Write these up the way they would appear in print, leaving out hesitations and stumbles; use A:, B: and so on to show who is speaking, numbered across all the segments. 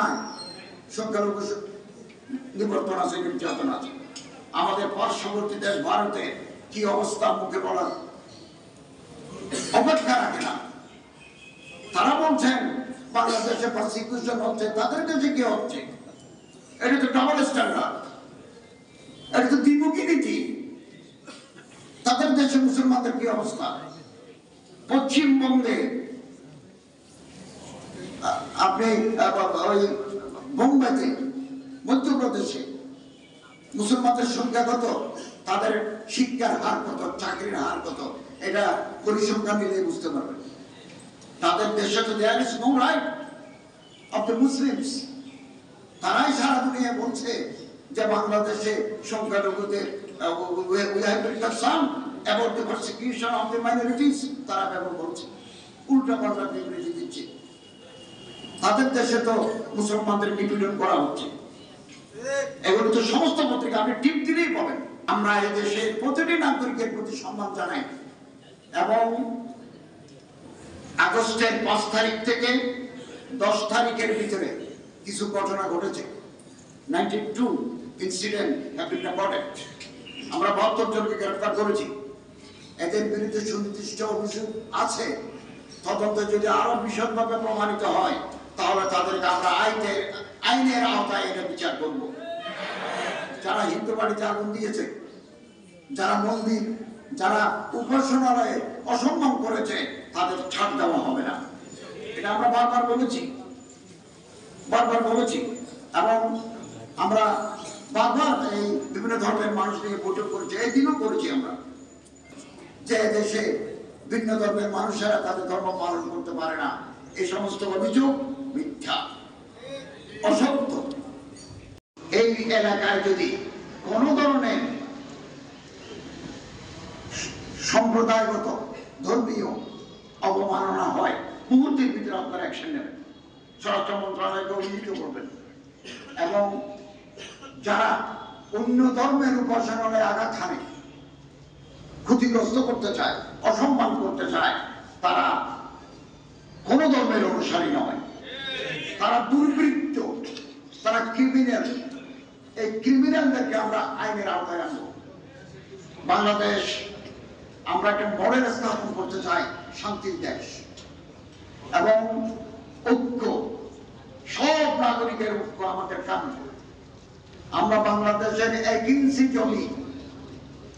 A: সীমায় সংখ্যালঘু নিবর্তন আছে, নির্যাতন আছে। আমাদের পার্শ্ববর্তী দেশ ভারতে কি অবস্থা মুখে বলার অপেক্ষা রাখে না। তারা বলছেন বাংলাদেশে প্রসিকিউশন হচ্ছে, তাদের দেশে কি হচ্ছে? এটা তো ডাবল স্ট্যান্ডার্ড, এটা তো দ্বিমুখী নীতি। তাদের দেশে মুসলমানদের কি অবস্থা? পশ্চিমবঙ্গে আপনি ওই বোম্বেতে, মধ্যপ্রদেশে মুসলমানদের সংখ্যা কত, তাদের শিক্ষার হার কত, চাকরির হার কত, এটা পরিসংখ্যান নিলে বুঝতে পারবেন। তাদের দেশে তো there is no right of the Muslims. তারাই সারা দুনিয়া বলছে যে বাংলাদেশে সংখ্যালঘুদের we have been concerned about the persecution of the minorities, তারা ব্যবহার করছে, উল্টা পাল্টা বিবৃতি দিচ্ছে। তাদের দেশে তো মুসলমানদের নিপীড়ন করা হচ্ছে। এগুলো তো সমস্ত পত্রিকা আপনি টিপ দিলেই পাবেন। আমরা এই দেশের প্রতিটি নাগরিকের প্রতি সম্মান জানাই এবং আগস্টের 5 তারিখ থেকে 10 তারিখের ভিতরে কিছু ঘটনা ঘটেছে। 92 ইনসিডেন্ট হ্যাভ বিন রেকর্ডেড। আমরা 72 জনকে গ্রেফতার করেছি। এদের বিরুদ্ধে সুনির্দিষ্ট অভিযোগ আছে। তদন্ত যদি আরো বিশদভাবে প্রমাণিত হয় তাহলে তাদেরকে আমরা আইনের আওতায় এটা বিচার করব। যারা হিন্দু বাড়িতে আগুন দিয়েছে, যারা মন্দির, যারা উপাসনালয়ে অসম্মান করেছে, তাদের ছাড় দেওয়া হবে না। এটা আমরা বারবার বলেছি এবং আমরা বারবার এই বিভিন্ন ধর্মের মানুষ নিয়ে বৈঠক করেছি, এই দিনও করেছি আমরা, যে দেশে ভিন্ন ধর্মের মানুষেরা তাদের ধর্ম পালন করতে পারে না, এই সমস্ত অভিযোগ মিথ্যা, অসত্য। এই এলাকায় যদি কোন ধরনের সম্প্রদায়গত ধর্মীয় অবমাননা হয়, মুহূর্তের ভিতরে আপনারা অ্যাকশন নেবেন, স্বরাষ্ট্র মন্ত্রণালয়কে অভিহিত করবেন এবং যারা অন্য ধর্মের উপাসনালয়ে আঘাত হানে, ক্ষতিগ্রস্ত করতে চায়, অসম্মান করতে চায়, তারা কোন ধর্মের অনুসারী নয়, তারা দুর্বৃত্ত, তারা ক্রিমিনাল। এই ক্রিমিনালদেরকে আমরা আইনের আওতায় আনবো। বাংলাদেশ আমরা একটা মডেল স্থাপন করতে চাই, শান্তির দেশ এবং ঐক্য, সব নাগরিকের ঐক্য আমাদের কাম্য। আমরা বাংলাদেশের 1 ইঞ্চি জমি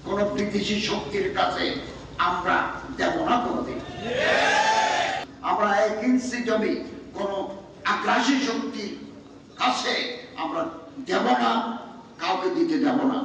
A: কোন বিদেশি শক্তির কাছে আমরা দেব না কোনদিন। আমরা 1 ইঞ্চি জমি কোন আগ্রাসী শক্তির কাছে আমরা দেব না, কাউকে দিতে দেব না।